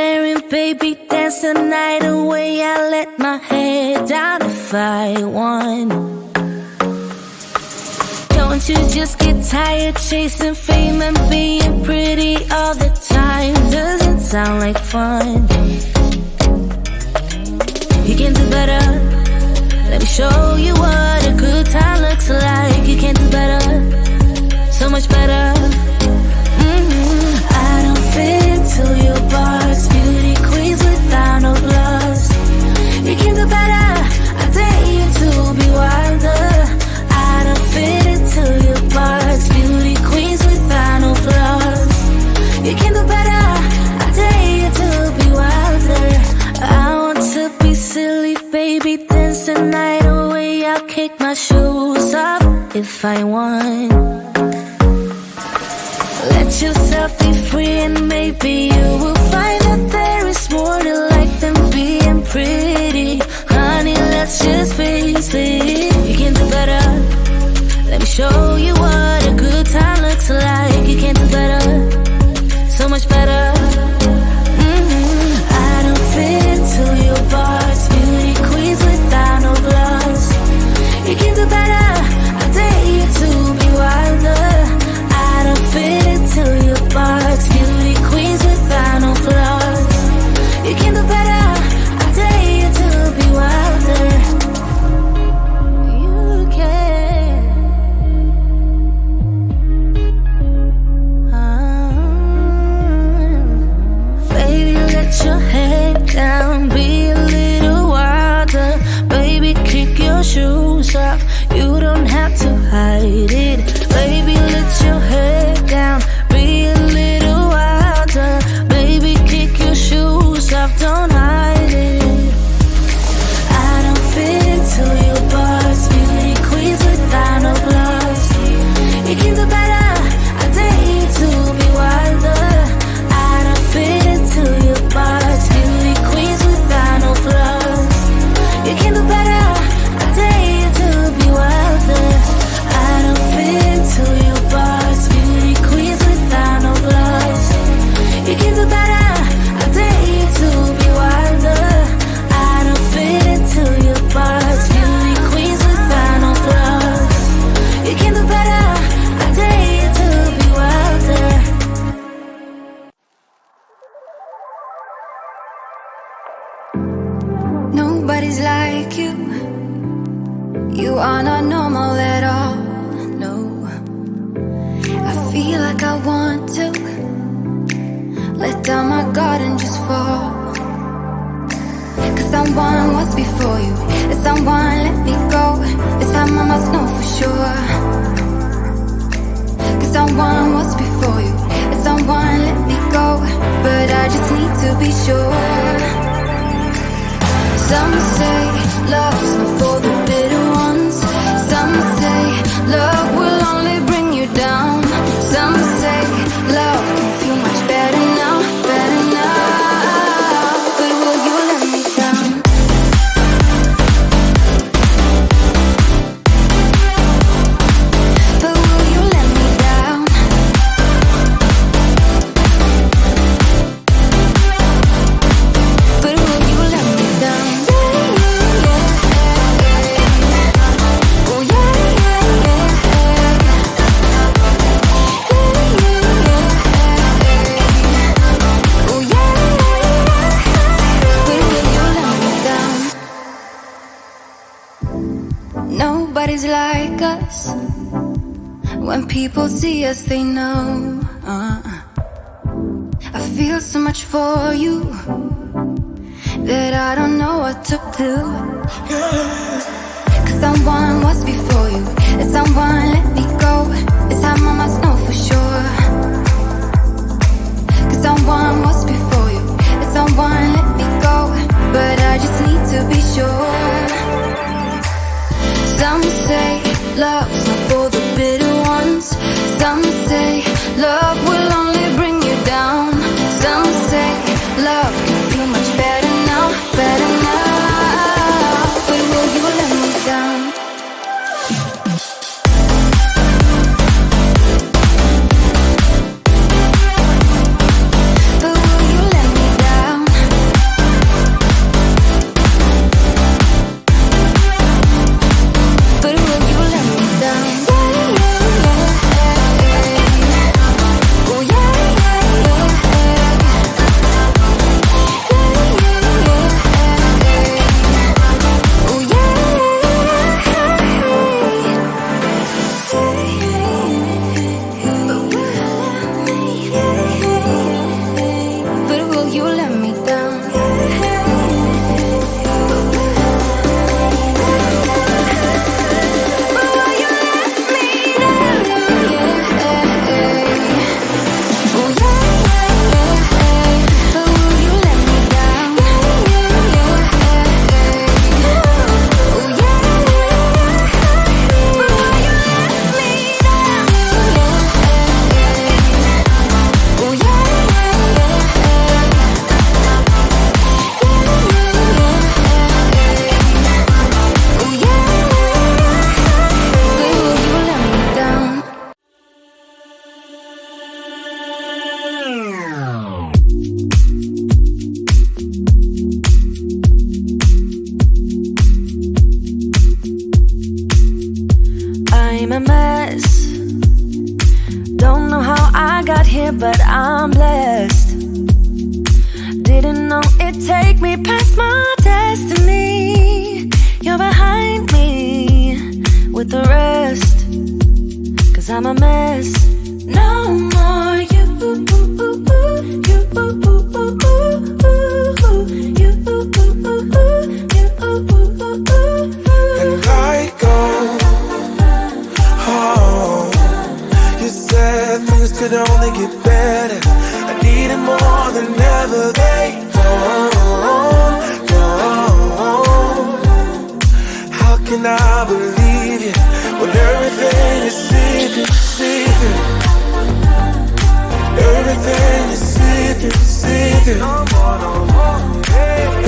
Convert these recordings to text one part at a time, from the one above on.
staring, baby, dance the night away. I let my head down if I won. Don't you just get tired chasing fame and being pretty all the time? Doesn't sound like fun. You can do better. Let me show you what a good time looks like. You can do better, so much better. I don't fit into your bars, beauty queens without no flaws. You can do better, I dare you to be wilder. I don't fit into your bars, beauty queens without no flaws. You can do better, I dare you to be wilder. I want to be silly, baby, dance the night away. I'll kick my shoes off if I want. Let yourself be free and maybe you will find that there is more to life than being pretty. Honey, let's just face it. You can do better. Let me show you what a good time looks like. You can do better, so much better. I don't fit into your bars, beauty queens without no flaws. You can do better, I dare you to be wilder. I don't fit into your bars, beauty queens without no flaws. You can do better, I dare you to be wilder. You can. Baby, let your head down, be a little wilder. Baby, kick your shoes off, you don't have to hide it. Baby, let your head down, be a little wilder. Baby, kick your shoes off, don't hide it. I don't fit into your bars, beauty queens without no flaws. You can do better, I dare you to be wilder. I don't fit into your bars, beauty queens without no flaws. You can do better, I dare you to be wilder. I don't fit into your bars, beauty queens without no flaws. You can do better, I dare you to be wilder. I don't fit into your bars, beauty queens without no flaws. You can do better, I dare you to be wilder. Nobody's like you. You are not normal at all, no. I feel like I want to let down my guard and just fall. Cause someone was before you, and someone let me go. This time I must know for sure. Cause someone was before you, and someone let me go. But I just need to be sure. Some say love's not for the bitter ones. Some say love will only bring you down. Some say love can feel much better now, better now. But will you let me down? But will you let me down? But will you let me down? Nobody's like us. When people see us, they know. I feel so much for you that I don't know what to do. Cause someone was before you, and someone let me go. This time I must know for sure. Cause someone was before you, and someone let me go. But I just need to be sure. Some say love's not for the bitter ones. Some say love will only bring you down. Some say love can feel much better now, better now. But will you let me down? But will you Leaning on it, take me past my destiny. You're behind me with the rest, 'cause I'm a mess. No more you, you, and I go home. You said things could only get better. I need it more than ever. They don't. How can I believe you when everything is secret, secret? Everything is secret, secret.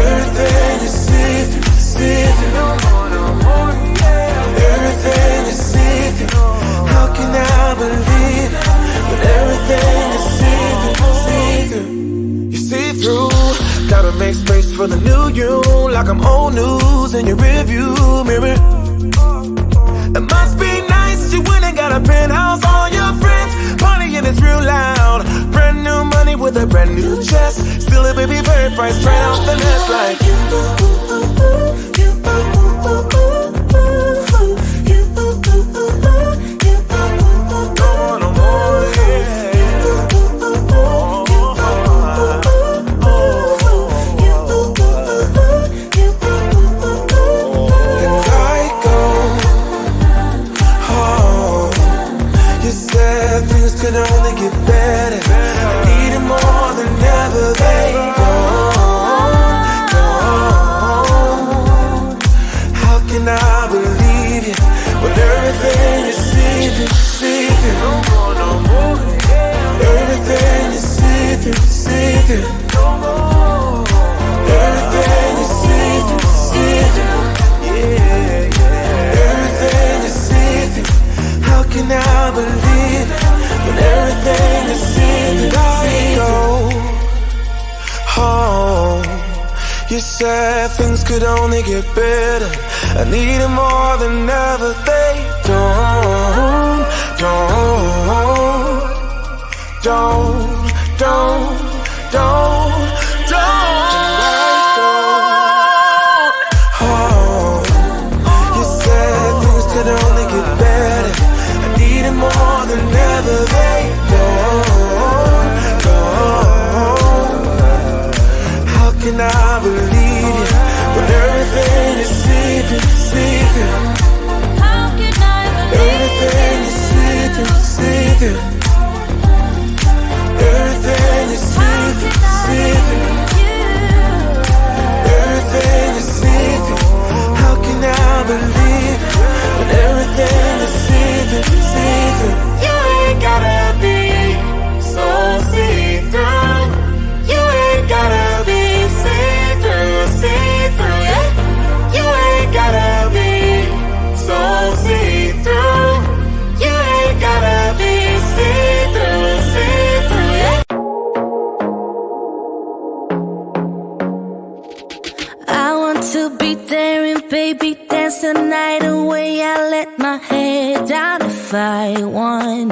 Everything is secret, secret. Everything is secret. How can I believe it when everything is secret, secret? You see through, gotta make space for the new you, like I'm old news in your rearview mirror. It must be nice, you went and got a penthouse, all your friends partying, it's real loud. Brand new money with a brand new chest, still a baby bird price straight off the nest like you. Could only get better. I need it more than ever. They don't. How can I believe you when everything is secret, secret? Everything is secret, secret. Everything is secret, secret. Everything is secret. How can I believe it? When everything is secret, I go home. You said things could only get better. I need it more than ever. They don't. Home. You said things could only get better. I need it more than ever. They don't. How can I believe you when everything is secret, secret? How can I believe everything is secret, secret? Everything is secret, secret. Everything is secret. How can I believe it when everything is secret, secret? You ain't gotta be so see-through. You ain't gotta be see-through, see-through, yeah. You ain't gotta be so see-through. You ain't gotta be see-through, see-through, yeah. I want to be there and baby dance the night away. I let my head down if I won.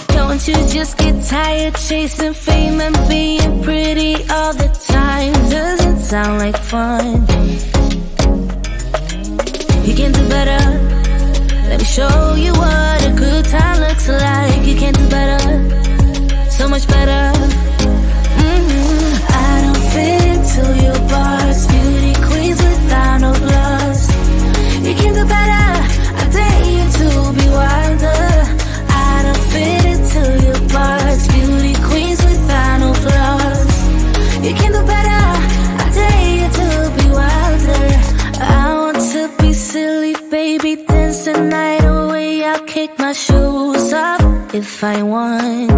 Don't you just get tired chasing fame and being pretty all the time? Doesn't sound like fun. You can do better. Let me show you what a good time looks like. You can do better, so much better. I don't fit into your box. Beauty queens without no flaws. You can do better. I dare you to be wilder. I don't fit into your box. Beauty queens without no flaws. You can do better. I dare you to be wilder. I want to be silly, baby, dance the night away. I'll kick my shoes off if I want.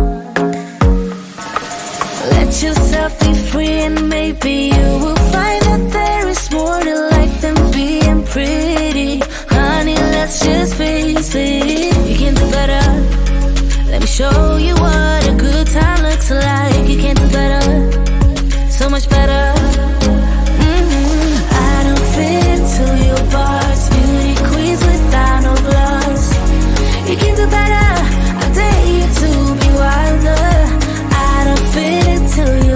Let yourself be free and maybe you will find that there is more to life than being pretty. Honey, let's just face it. You can do better. Let me show you what a good time looks like. You can do better, so much better. I don't fit into your box. Beauty queens without no flaws. You can do better. I dare you to be wilder. I don't fit into your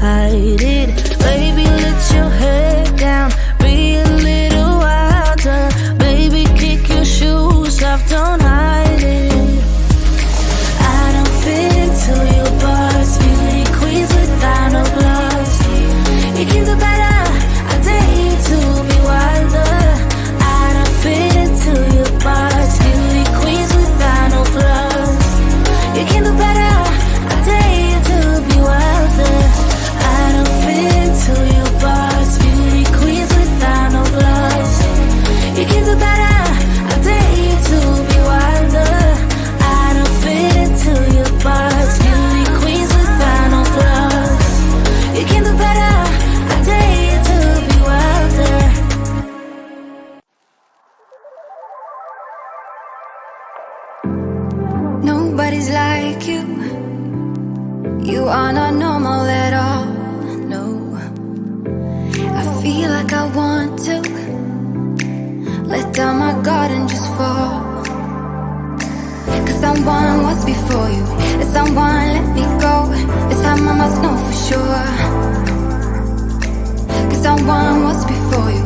hide it. Baby, let your head down, be a little wilder. Baby, kick your shoes off, don't hide it. I don't fit into your bars, beauty queens without no gloves. You can do better, I dare you to be wilder. I don't fit into your bars, beauty queens without no gloves. You can do better, I dare you to be wilder. I don't fit into your bars, beauty queens without no gloves. You can do better, I dare you to be wilder. I don't fit into your bars, beauty queens without no gloves. You can do better, I dare you to be wilder. Nobody's like you. You are not normal at all, no. I feel like I want to let down my guard and just fall. Cause someone was before you, and someone let me go. This time I must know for sure. Cause someone was before you,